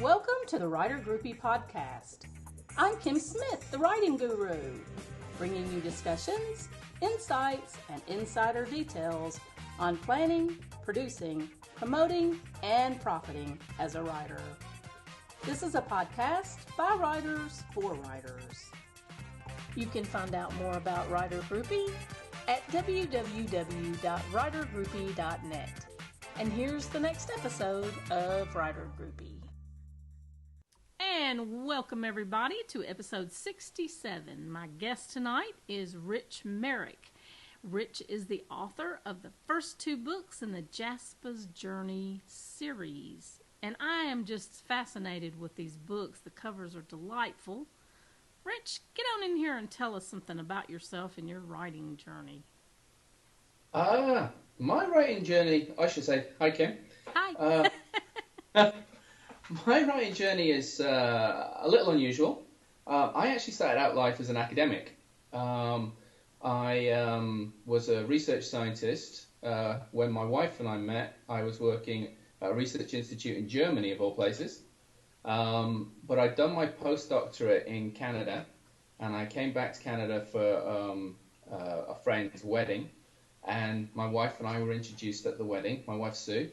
Welcome to the Writer Groupie Podcast. I'm Kim Smith, the writing guru, bringing you discussions, insights, and insider details on planning, producing, promoting, and profiting as a writer. This is a podcast by writers for writers. You can find out more about Writer Groupie at www.writergroupie.net. And here's the next episode of Writer Groupie. And welcome everybody to episode 67. My guest tonight is Rich Meyrick. Rich is the author of the first two books in the Jaspa's Journey series. And I am just fascinated with these books. The covers are delightful. Rich, get on in here and tell us something about yourself and your writing journey. My writing journey, I should say, hi Kim. Hi. My writing journey is a little unusual. I actually started out life as an academic. I was a research scientist. When my wife and I met, I was working at a research institute in Germany, of all places. But I'd done my postdoctorate in Canada, and I came back to Canada for a friend's wedding, and my wife and I were introduced at the wedding. My wife, Sue.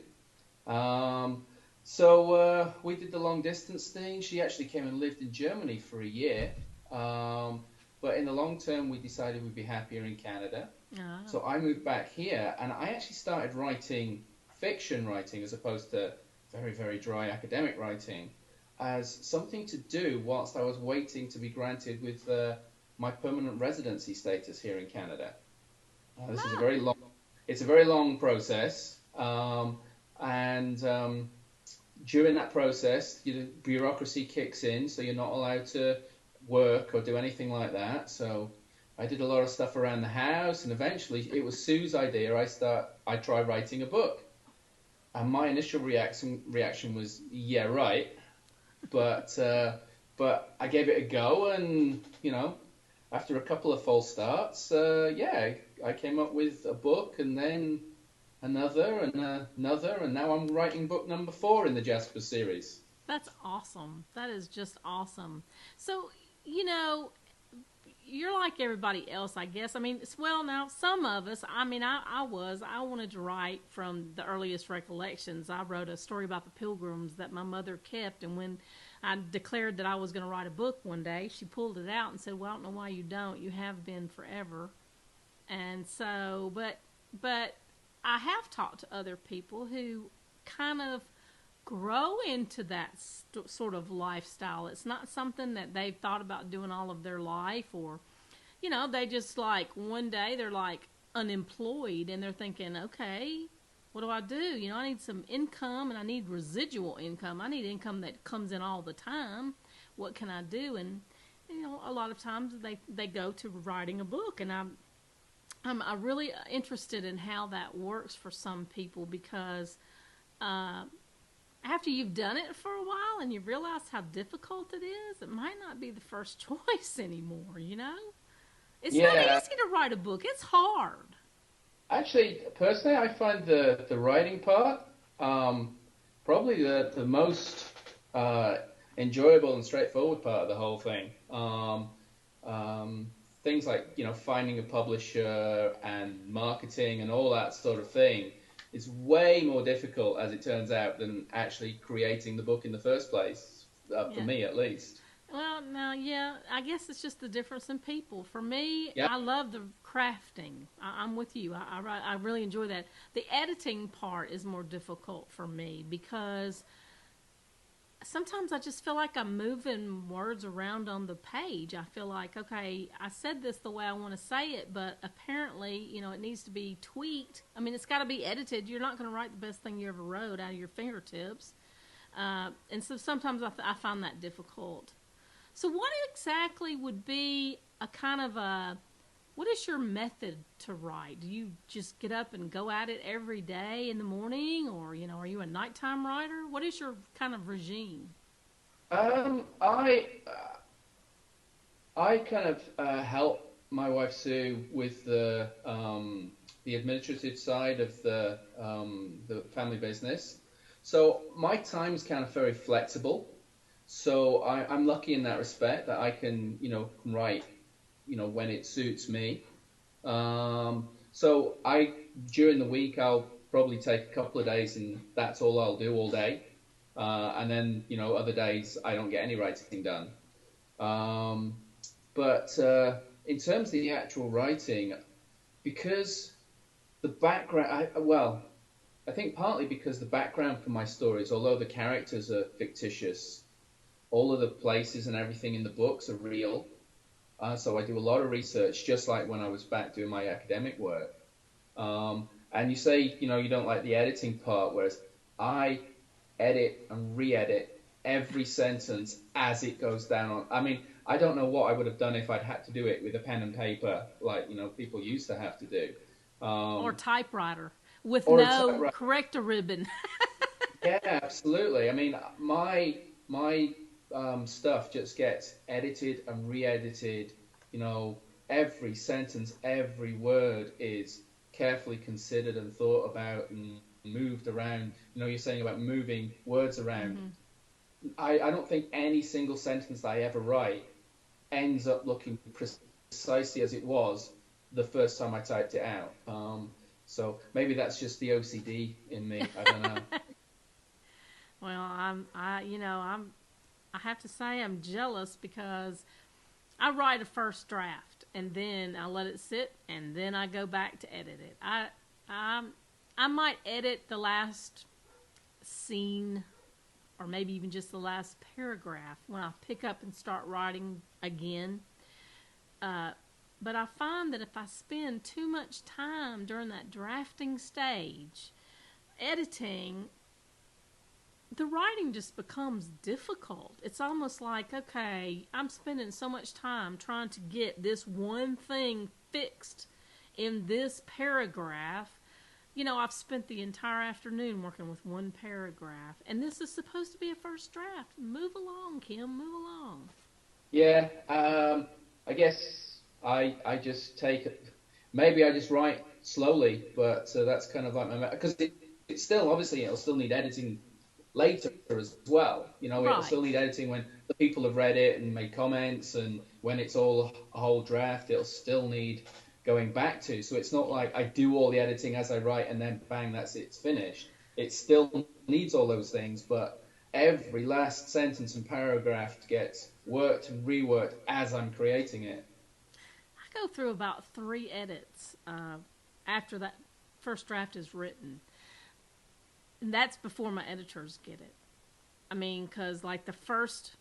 So we did the long distance thing. She actually came and lived in Germany for a year. But in the long term, we decided we'd be happier in Canada. Oh. So I moved back here, and I actually started writing fiction writing as opposed to very, very dry academic writing as something to do whilst I was waiting to be granted with my permanent residency status here in Canada. This is a very long. It's a very long process, and during that process, bureaucracy kicks in, so you're not allowed to work or do anything like that. So I did a lot of stuff around the house, and eventually it was Sue's idea. I tried writing a book, and my initial reaction was, yeah, right, but I gave it a go, and after a couple of false starts, I came up with a book, and then another, and another, and now I'm writing book number 4 in the Jaspa series. That's awesome. That is just awesome. So, you're like everybody else, I guess. I mean, now, some of us, I wanted to write from the earliest recollections. I wrote a story about the pilgrims that my mother kept, and when I declared that I was going to write a book one day, she pulled it out and said, well, I don't know why you don't. You have been forever. And so, but I have talked to other people who kind of grow into that sort of lifestyle. It's not something that they've thought about doing all of their life, or, they just one day they're unemployed and they're thinking, okay, what do I do? I need some income, and I need residual income. I need income that comes in all the time. What can I do? And, a lot of times they go to writing a book, and I'm really interested in how that works for some people, because after you've done it for a while and you realize how difficult it is, it might not be the first choice anymore, It's not easy to write a book. It's hard. Actually, personally, I find the writing part probably the most enjoyable and straightforward part of the whole thing. Things like, finding a publisher and marketing and all that sort of thing is way more difficult, as it turns out, than actually creating the book in the first place, for me at least. Well, now, I guess it's just the difference in people. For me, I love the crafting. I'm with you. I really enjoy that. The editing part is more difficult for me, because sometimes I just feel like I'm moving words around on the page. I feel like, okay, I said this the way I want to say it, but apparently, it needs to be tweaked. I mean, it's got to be edited. You're not going to write the best thing you ever wrote out of your fingertips. And so sometimes I find that difficult. So what exactly would be what is your method to write? Do you just get up and go at it every day in the morning, or, are you a nighttime writer? What is your kind of regime? I kind of help my wife Sue with the administrative side of the family business. So my time is kind of very flexible. So I'm lucky in that respect that I can, write, when it suits me. So during the week, I'll probably take a couple of days and that's all I'll do all day. And then, other days I don't get any writing done. Um, but in terms of the actual writing, because the background, I think partly because the background for my stories, although the characters are fictitious, all of the places and everything in the books are real. So I do a lot of research, just like when I was back doing my academic work. And you say, you don't like the editing part, whereas I edit and re-edit every sentence as it goes down. I mean, I don't know what I would have done if I'd had to do it with a pen and paper, like, people used to have to do. Or typewriter with no corrector ribbon. Yeah, absolutely. I mean, my stuff just gets edited and re-edited. Every sentence, every word is carefully considered and thought about and moved around. You're saying about moving words around. Mm-hmm. I don't think any single sentence that I ever write ends up looking precisely as it was the first time I typed it out. So maybe that's just the OCD in me. I don't know. Well, I have to say I'm jealous because I write a first draft and then I let it sit and then I go back to edit it. I might edit the last scene or maybe even just the last paragraph when I pick up and start writing again. But I find that if I spend too much time during that drafting stage editing, the writing just becomes difficult. It's almost like, okay, I'm spending so much time trying to get this one thing fixed in this paragraph. I've spent the entire afternoon working with one paragraph, and this is supposed to be a first draft. Move along, Kim, move along. Yeah, I guess I just take it. Maybe I just write slowly, but that's kind of like my, because it's still, obviously, it'll still need editing later as well. It'll still need editing when the people have read it and made comments, and when it's all a whole draft, it'll still need going back to. So it's not like I do all the editing as I write and then bang, that's it, it's finished. It still needs all those things, but every last sentence and paragraph gets worked and reworked as I'm creating it. I go through about 3 edits after that first draft is written. And that's before my editors get it. I mean, because like the first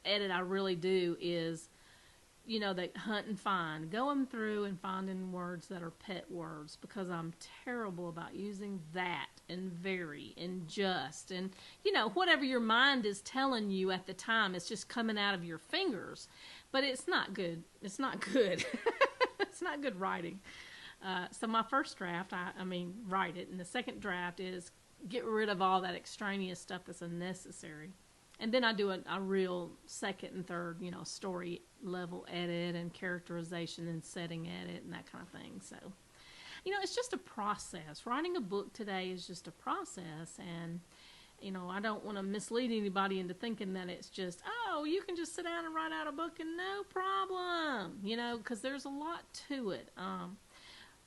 edit I really do is, they hunt and find, going through and finding words that are pet words, because I'm terrible about using that and very and just and whatever your mind is telling you at the time, it's just coming out of your fingers, but it's not good. It's not good. It's not good writing. So my first draft, write it, and the second draft is get rid of all that extraneous stuff that's unnecessary. And then I do a real second and third, story level edit and characterization and setting edit and that kind of thing. So, it's just a process. Writing a book today is just a process, and, I don't want to mislead anybody into thinking that it's just, you can just sit down and write out a book and no problem, because there's a lot to it.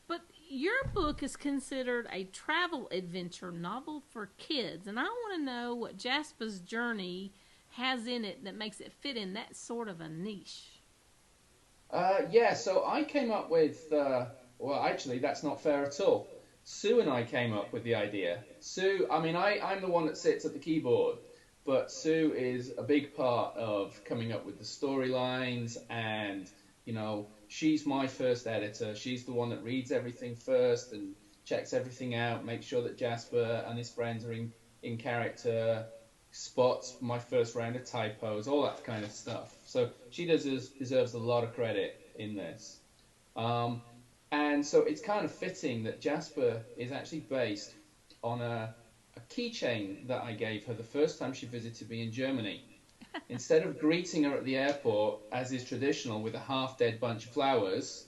But your book is considered a travel adventure novel for kids, and I want to know what Jaspa's journey has in it that makes it fit in that sort of a niche. So I came up with, actually, that's not fair at all. Sue and I came up with the idea. Sue, I'm the one that sits at the keyboard, but Sue is a big part of coming up with the storylines and, she's my first editor. She's the one that reads everything first and checks everything out, makes sure that Jaspa and his friends are in character, spots my first round of typos, all that kind of stuff. So she deserves a lot of credit in this. And so it's kind of fitting that Jaspa is actually based on a keychain that I gave her the first time she visited me in Germany. Instead of greeting her at the airport, as is traditional, with a half-dead bunch of flowers,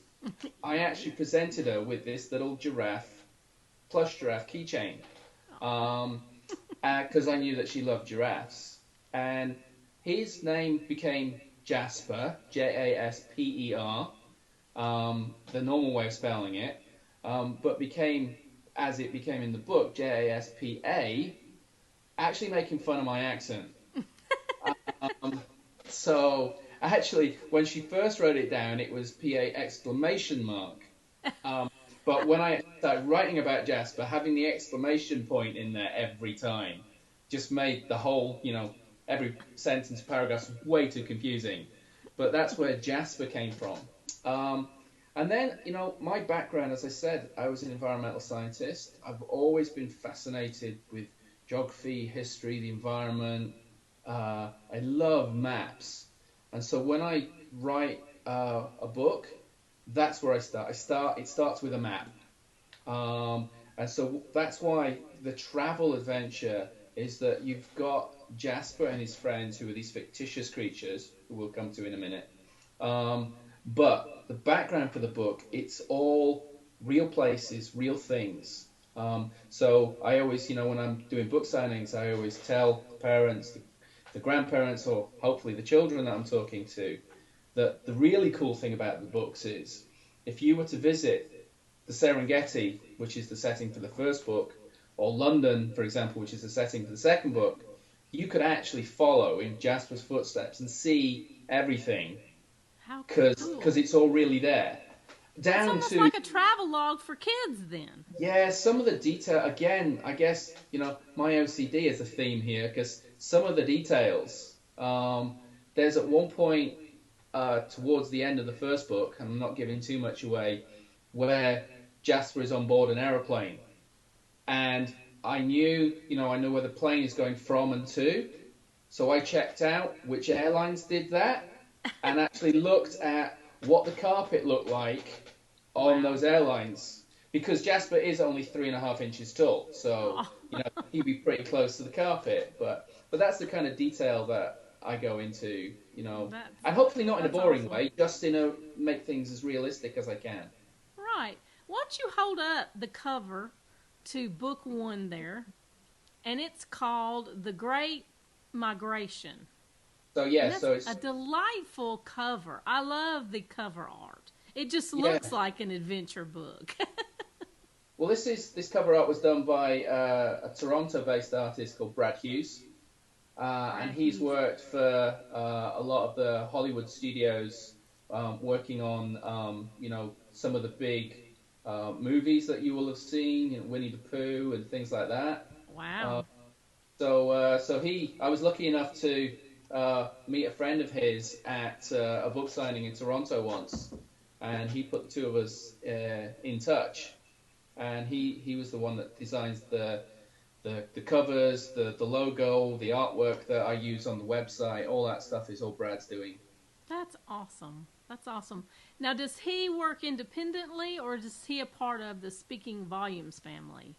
I actually presented her with this little plush giraffe keychain. because I knew that she loved giraffes. And his name became Jasper, Jasper, the normal way of spelling it, but became, as it became in the book, Jaspa, actually making fun of my accent. um, so actually, when she first wrote it down, it was PA exclamation mark. But when I started writing about Jasper, having the exclamation point in there every time just made the whole, every sentence, paragraph way too confusing. But that's where Jasper came from. And then, my background, as I said, I was an environmental scientist. I've always been fascinated with geography, history, the environment. I love maps. And so when I write a book, that's where I start. It starts with a map. And so that's why the travel adventure is that you've got Jasper and his friends, who are these fictitious creatures, who we'll come to in a minute. But the background for the book, it's all real places, real things. So I always, when I'm doing book signings, I always tell parents, the grandparents, or hopefully the children that I'm talking to, that the really cool thing about the books is if you were to visit the Serengeti, which is the setting for the first book, or London, for example, which is the setting for the second book, you could actually follow in Jasper's footsteps and see everything. Because it's all really there. It's almost like a travel log for kids then. Yeah, some of the detail, again, I guess, my OCD is a theme here, because some of the details, there's at one point towards the end of the first book, and I'm not giving too much away, where Jasper is on board an aeroplane. And I knew, I know where the plane is going from and to, so I checked out which airlines did that, and actually looked at what the carpet looked like on those airlines. Because Jasper is only 3.5 inches tall, so he'd be pretty close to the carpet. But that's the kind of detail that I go into, and hopefully not in a boring way, just make things as realistic as I can. Right. Why don't you hold up the cover to book 1 there, and it's called The Great Migration. So so it's a delightful cover. I love the cover art. It just looks like an adventure book. Well, this cover art was done by a Toronto-based artist called Brad Hughes, and he's worked for a lot of the Hollywood studios, working on some of the big movies that you will have seen, Winnie the Pooh and things like that. Wow. So I was lucky enough to meet a friend of his at a book signing in Toronto once, and he put the two of us in touch. And he was the one that designs the covers, the logo, the artwork that I use on the website. All that stuff is all Brad's doing. That's awesome. That's awesome. Now, does he work independently, or is he a part of the Speaking Volumes family?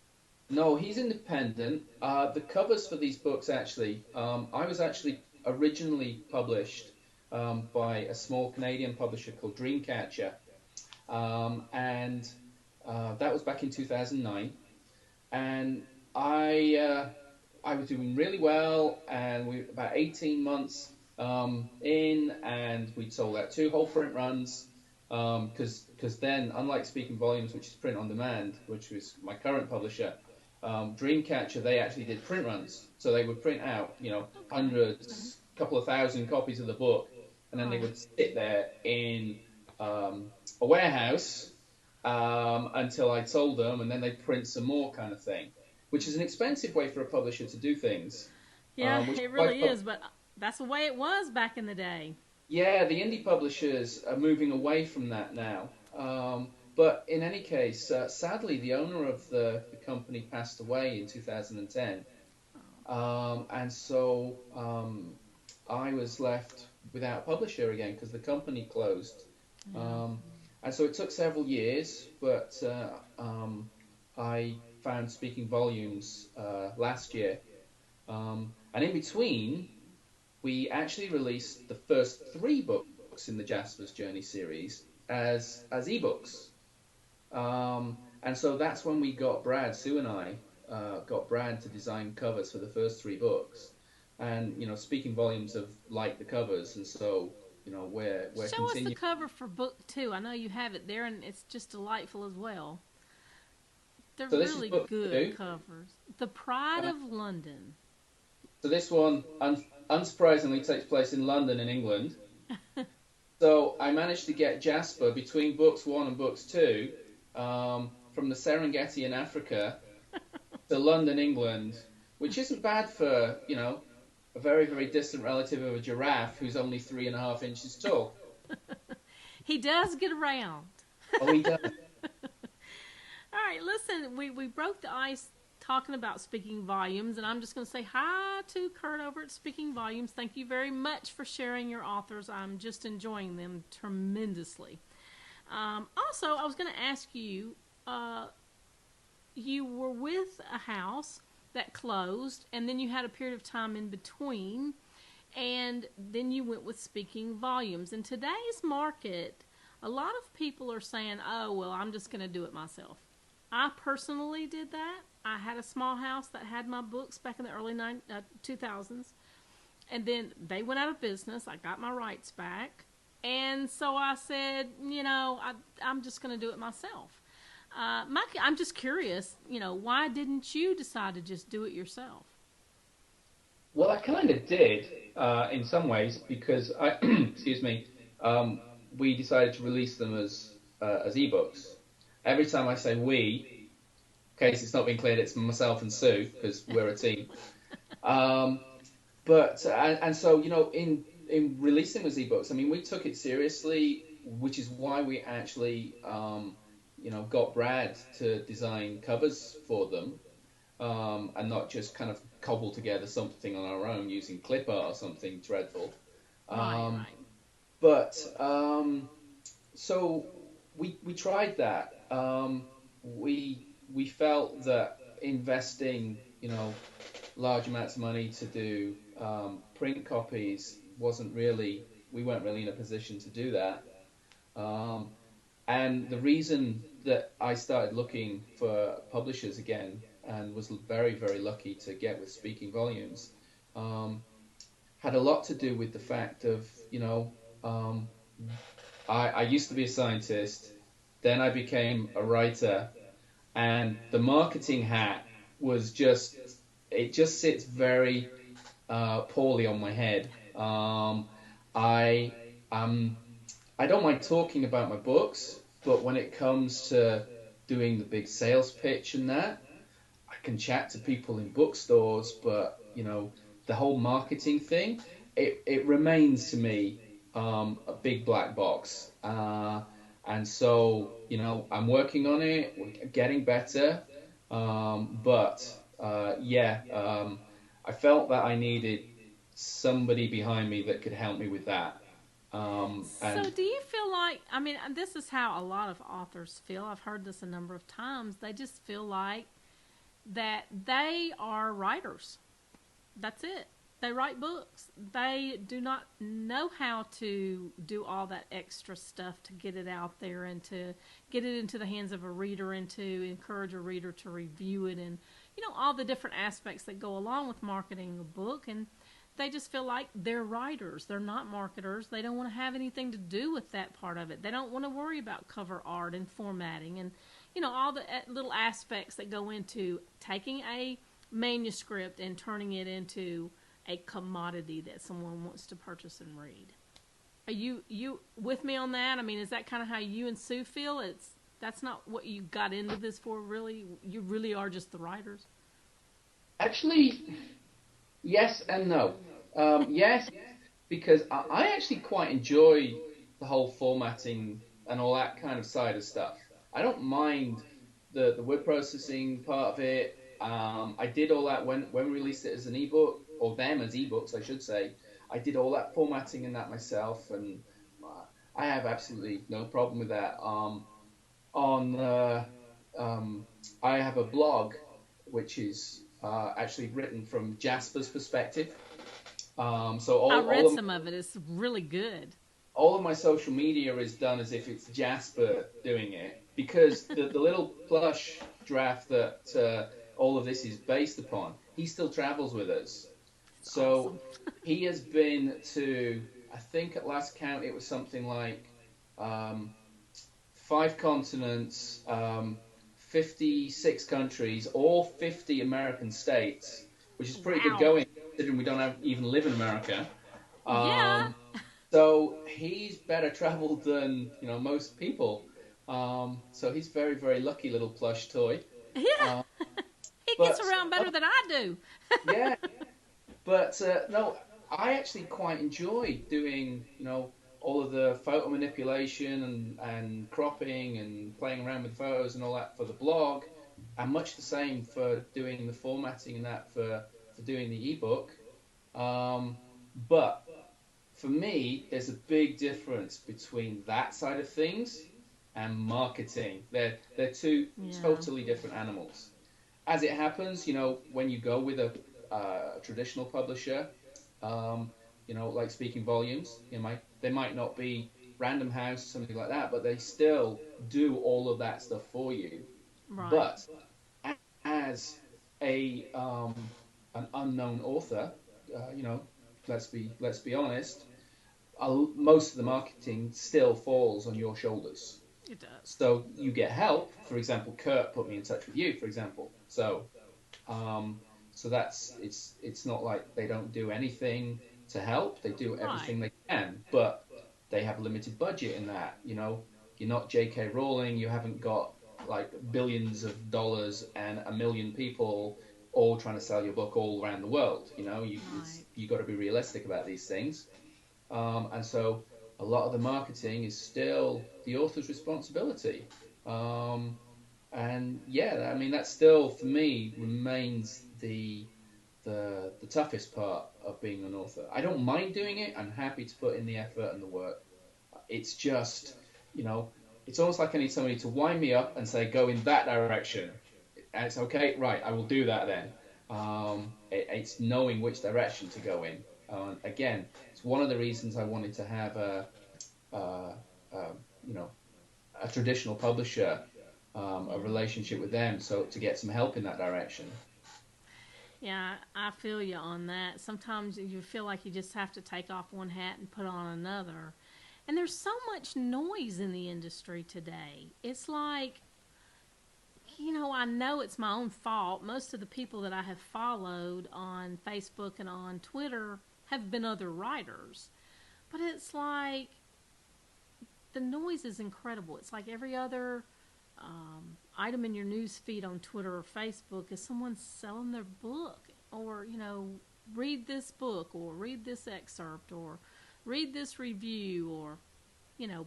No, he's independent. The covers for these books, actually, I was actually originally published by a small Canadian publisher called Dreamcatcher, and that was back in 2009. And I was doing really well, and we about 18 months in, and we'd sold out 2 whole print runs. Because then, unlike Speaking Volumes, which is print on demand, which was my current publisher, Dreamcatcher, they actually did print runs. So they would print out, hundreds, couple of thousand copies of the book, and then they would sit there in a warehouse until I'd sold them, and then they'd print some more, kind of thing, which is an expensive way for a publisher to do things. Yeah, it really is, but that's the way it was back in the day. Yeah, the indie publishers are moving away from that now. But in any case, sadly, the owner of the company passed away in 2010. And so I was left without a publisher again because the company closed. And so it took several years, but I found Speaking Volumes last year. And in between, we actually released the first 3 books in the Jasper's Journey series as ebooks. And so that's when we got Brad, Sue and I, got Brad to design covers for the first 3 books, and Speaking Volumes have liked the covers, and so we're Show us the continuing. cover for book 2. I know you have it there, and it's just delightful as well. They're So this is really book good 2. covers. The Pride Uh, of London. so this one, unsurprisingly, takes place in London, in England. So I managed to get Jaspa between books 1 and books 2, from the Serengeti in Africa to London, England, which isn't bad for, a very, very distant relative of a giraffe who's only 3.5 inches tall. He does get around. Oh, he does. All right, listen, we broke the ice talking about Speaking Volumes, and I'm just going to say hi to Kurt over at Speaking Volumes. Thank you very much for sharing your authors. I'm just enjoying them tremendously. Also, I was going to ask you, you were with a house that closed, and then you had a period of time in between, and then you went with Speaking Volumes. In today's market, a lot of people are saying, oh, well, I'm just going to do it myself. I personally did that. I had a small house that had my books back in the early 2000s, and then they went out of business. I got my rights back, and so I said, I'm just going to do it myself. I'm just curious, why didn't you decide to just do it yourself? Well, I kind of did in some ways because excuse me, we decided to release them as ebooks. Every time I say we, in case it's not been cleared, it's myself and Sue because we're a team. So in releasing as ebooks, I mean, we took it seriously, which is why we actually got Brad to design covers for them, and not just kind of cobble together something on our own using clip art or something dreadful. Right. But so we tried that. We felt that investing, large amounts of money to do print copies we weren't really in a position to do that. And the reason that I started looking for publishers again and was very, very lucky to get with Speaking Volumes had a lot to do with the fact of, I used to be a scientist, then I became a writer, and the marketing hat was it just sits very poorly on my head. I don't mind talking about my books, but when it comes to doing the big sales pitch and that, I can chat to people in bookstores, but, the whole marketing thing, it remains to me a big black box. And so, I'm working on it, we're getting better, I felt that I needed somebody behind me that could help me with that. So do you feel like, this is how a lot of authors feel. I've heard this a number of times. They just feel like that they are writers. That's it. They write books. They do not know how to do all that extra stuff to get it out there and to get it into the hands of a reader and to encourage a reader to review it and, all the different aspects that go along with marketing a book. And they just feel like they're writers. They're not marketers. They don't want to have anything to do with that part of it. They don't want to worry about cover art and formatting and, all the little aspects that go into taking a manuscript and turning it into a commodity that someone wants to purchase and read. Are you with me on that? Is that kind of how you and Sue feel? That's not what you got into this for, really? You really are just the writers? Actually, yes and no. Yes, because I actually quite enjoy the whole formatting and all that kind of side of stuff. I don't mind the word processing part of it. I did all that when we released it as an ebook, or them as ebooks, I should say. I did all that formatting and that myself, and I have absolutely no problem with that. I have a blog which is actually written from Jaspa's perspective. I read some of it. It's really good. All of my social media is done as if it's Jaspa doing it, because the little plush draft that all of this is based upon. He still travels with us. It's So awesome. he has been to, I think at last count, it was something like 5 continents, 56 countries, all 50 American states, which is pretty good Wow. going considering we don't even live in America. Yeah. So he's better traveled than most people. So he's very, very lucky little plush toy. Yeah. Uh, He gets but around better than I do. yeah, but no, I actually quite enjoy doing all of the photo manipulation and cropping and playing around with photos and all that for the blog, and much the same for doing the formatting and that for doing the ebook. But for me, there's a big difference between that side of things and marketing. They're two Yeah. totally different animals. As it happens, when you go with a traditional publisher, like Speaking Volumes, they might not be Random House or something like that, but they still do all of that stuff for you. Right. But as a an unknown author, let's be honest, most of the marketing still falls on your shoulders. It does. So you get help. For example, Kurt put me in touch with you, for example. So that's it's not like they don't do anything to help. They do Right. everything they can, but they have a limited budget in that. You're not J.K. Rowling. You haven't got like billions of dollars and a million people all trying to sell your book all around the world. Right. You got to be realistic about these things. And so a lot of the marketing is still the author's responsibility. And yeah, I mean that still for me remains the toughest part of being an author. I don't mind doing it. I'm happy to put in the effort and the work. It's just, it's almost like I need somebody to wind me up and say, go in that direction. And it's okay, right, I will do that then. It's knowing which direction to go in. Again, it's one of the reasons I wanted to have a a traditional publisher, a relationship with them, so to get some help in that direction. Yeah, I feel you on that. Sometimes you feel like you just have to take off one hat and put on another. And there's so much noise in the industry today. It's like, I know it's my own fault. Most of the people that I have followed on Facebook and on Twitter have been other writers. But it's like the noise is incredible. It's like every other item in your news feed on Twitter or Facebook is someone selling their book, or read this book, or read this excerpt, or read this review, or you know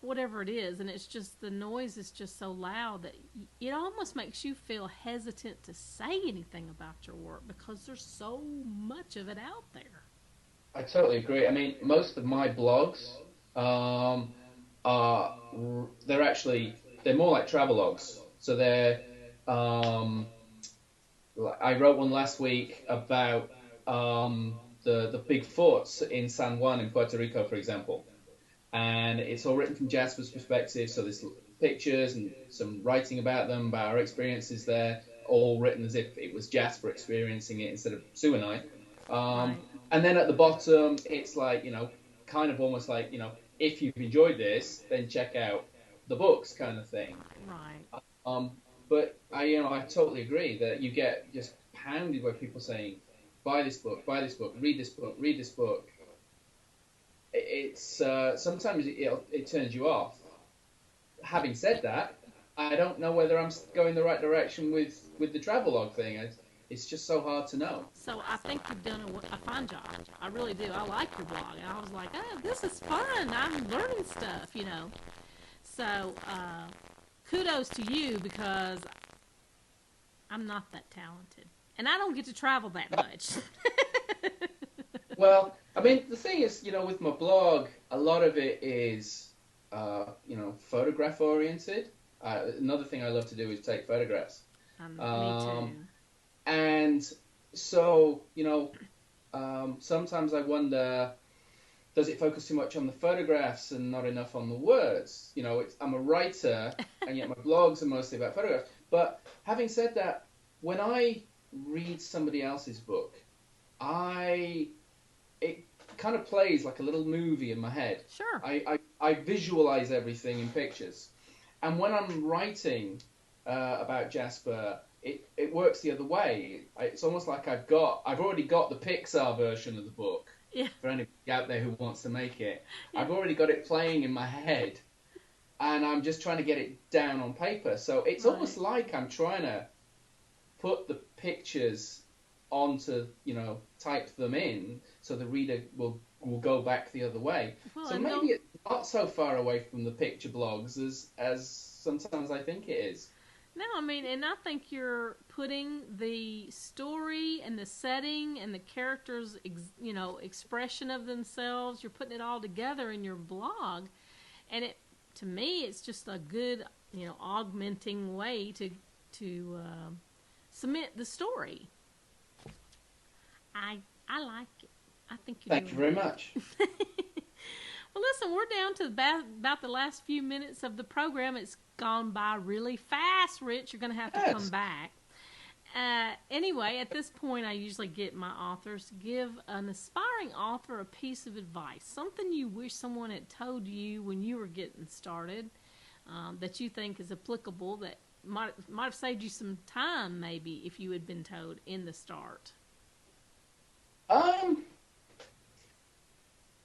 whatever it is. And it's just the noise is just so loud that it almost makes you feel hesitant to say anything about your work because there's so much of it out there. I totally agree. I mean, most of my blogs are they're more like travelogues. So um, I wrote one last week about the big forts in San Juan in Puerto Rico, for example, and it's all written from Jaspa's perspective. So there's pictures and some writing about them, about our experiences there, all written as if it was Jasper experiencing it instead of Sue and I. Right. And then at the bottom, it's like, kind of almost like, if you've enjoyed this, then check out the books kind of thing. Right. But I totally agree that you get just pounded by people saying, buy this book, read this book, read this book. It's sometimes it turns you off. Having said that, I don't know whether I'm going the right direction with the travelogue thing. It's just so hard to know. So I think you've done a fine job. I really do. I like your blog. And I was like, oh, this is fun. I'm learning stuff. So kudos to you, because I'm not that talented. And I don't get to travel that much. Well, I mean, the thing is, with my blog, a lot of it is, photograph oriented. Another thing I love to do is take photographs. Me too. And so, sometimes I wonder, does it focus too much on the photographs and not enough on the words? I'm a writer, and yet my blogs are mostly about photographs. But having said that, when I read somebody else's book, it kind of plays like a little movie in my head. Sure. I visualize everything in pictures. And when I'm writing about Jasper, it works the other way. It's almost like I've already got the Pixar version of the book. Yeah. For anybody out there who wants to make it. Yeah. I've already got it playing in my head. And I'm just trying to get it down on paper. So it's almost like I'm trying to put the pictures onto, type them in so the reader will go back the other way. Well, so maybe it's not so far away from the picture blogs as sometimes I think it is. No, I mean, and I think you're putting the story and the setting and the characters, expression of themselves, you're putting it all together in your blog. And to me, it's just a good, augmenting way to cement the story. I like it. I think you Thank you very much. Well, listen, we're down to about the last few minutes of the program. It's gone by really fast, Rich. You're going to have to come back. Anyway, at this point, I usually get my authors to give an aspiring author a piece of advice, something you wish someone had told you when you were getting started, that you think is applicable, that might have saved you some time, maybe, if you had been told in the start.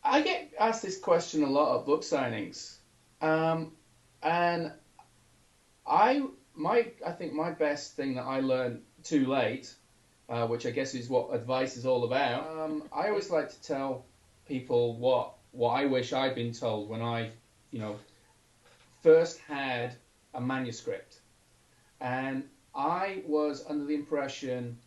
I get asked this question a lot at book signings, and I think my best thing that I learned too late, which I guess is what advice is all about. I always like to tell people what I wish I'd been told when I, first had a manuscript, and I was under the impression.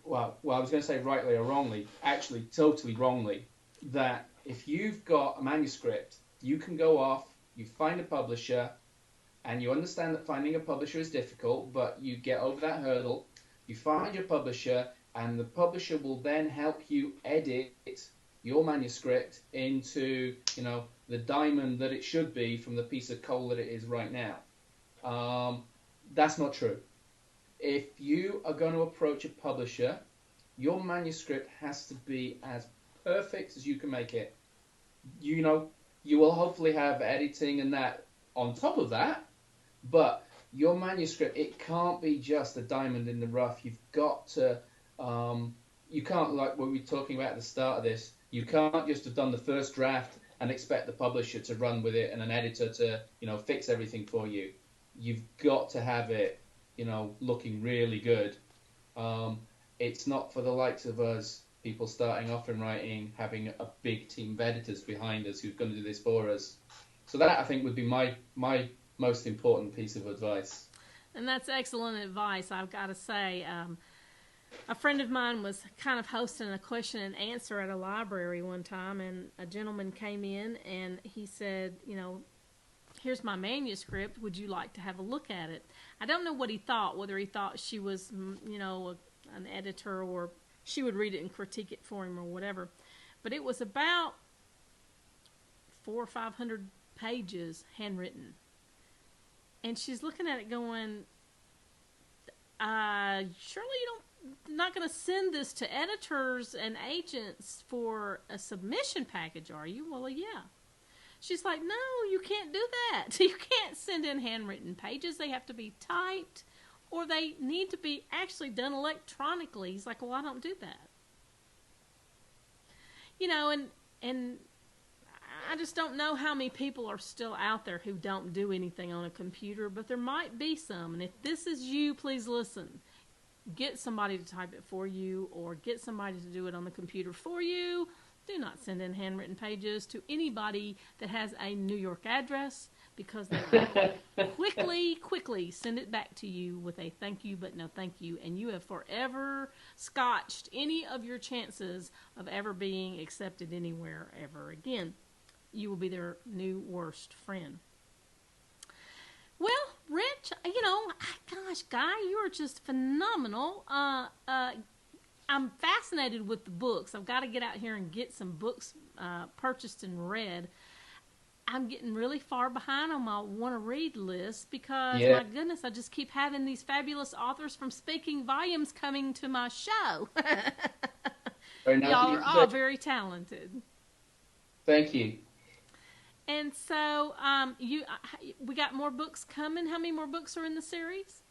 Well, I was going to say rightly or wrongly, actually totally wrongly, that if you've got a manuscript, you can go off, you find a publisher, and you understand that finding a publisher is difficult, but you get over that hurdle, you find your publisher, and the publisher will then help you edit your manuscript into, the diamond that it should be from the piece of coal that it is right now. That's not true. If you are going to approach a publisher, your manuscript has to be as perfect as you can make it. You will hopefully have editing and that on top of that, but your manuscript, it can't be just a diamond in the rough. You've got to, you can't, like what we were talking about at the start of this, you can't just have done the first draft and expect the publisher to run with it and an editor to, fix everything for you. You've got to have it looking really good. It's not for the likes of us, people starting off in writing, having a big team of editors behind us who's going to do this for us. So that, I think, would be my most important piece of advice. And that's excellent advice, I've got to say. A friend of mine was kind of hosting a question and answer at a library one time, and a gentleman came in and he said, here's my manuscript. Would you like to have a look at it? I don't know what he thought, whether he thought she was, an editor or she would read it and critique it for him or whatever. But it was about 400 or 500 pages handwritten. And she's looking at it going, surely not going to send this to editors and agents for a submission package, are you? Well, yeah. She's like, no, you can't do that. You can't send in handwritten pages. They have to be typed, or they need to be actually done electronically. He's like, well, I don't do that. And I just don't know how many people are still out there who don't do anything on a computer, but there might be some. And if this is you, please listen. Get somebody to type it for you, or get somebody to do it on the computer for you. Do not send in handwritten pages to anybody that has a New York address, because they will quickly send it back to you with a thank you but no thank you, and you have forever scotched any of your chances of ever being accepted anywhere ever again. You will be their new worst friend. Well, Rich, gosh, Guy, you are just phenomenal. I'm fascinated with the books. I've got to get out here and get some books purchased and read. I'm getting really far behind on my want to read list because, Yeah. my goodness, I just keep having these fabulous authors from Speaking Volumes coming to my show. Very nice of Y'all you are to all say. very talented. Thank you. And so, we got more books coming. How many more books are in the series?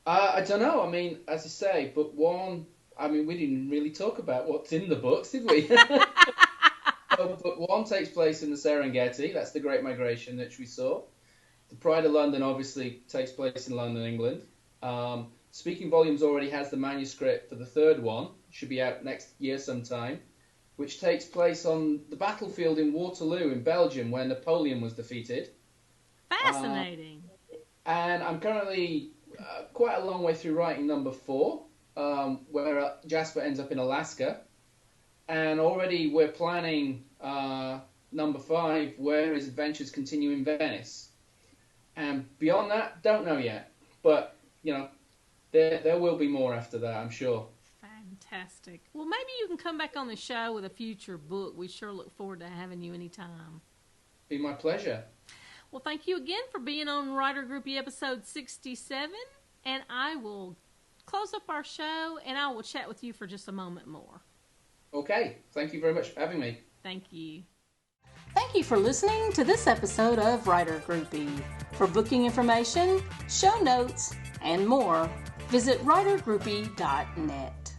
I don't know. I mean, as you say, book one. I mean, we didn't really talk about what's in the books, did we? So, book one takes place in the Serengeti. That's the Great Migration that we saw. The Pride of London obviously takes place in London, England. Speaking Volumes already has the manuscript for the third one. Should be out next year sometime, which takes place on the battlefield in Waterloo in Belgium, where Napoleon was defeated. Fascinating. And I'm currently quite a long way through writing number 4, where Jaspa ends up in Alaska. And already we're planning number 5, where his adventures continue in Venice. And beyond that, don't know yet. But, there will be more after that, I'm sure. Fantastic. Well, maybe you can come back on the show with a future book. We sure look forward to having you anytime. Be my pleasure. Well, thank you again for being on Writer Groupie episode 67. And I will close up our show, and I will chat with you for just a moment more. Okay. Thank you very much for having me. Thank you. Thank you for listening to this episode of Writer Groupie. For booking information, show notes, and more, visit writergroupie.net.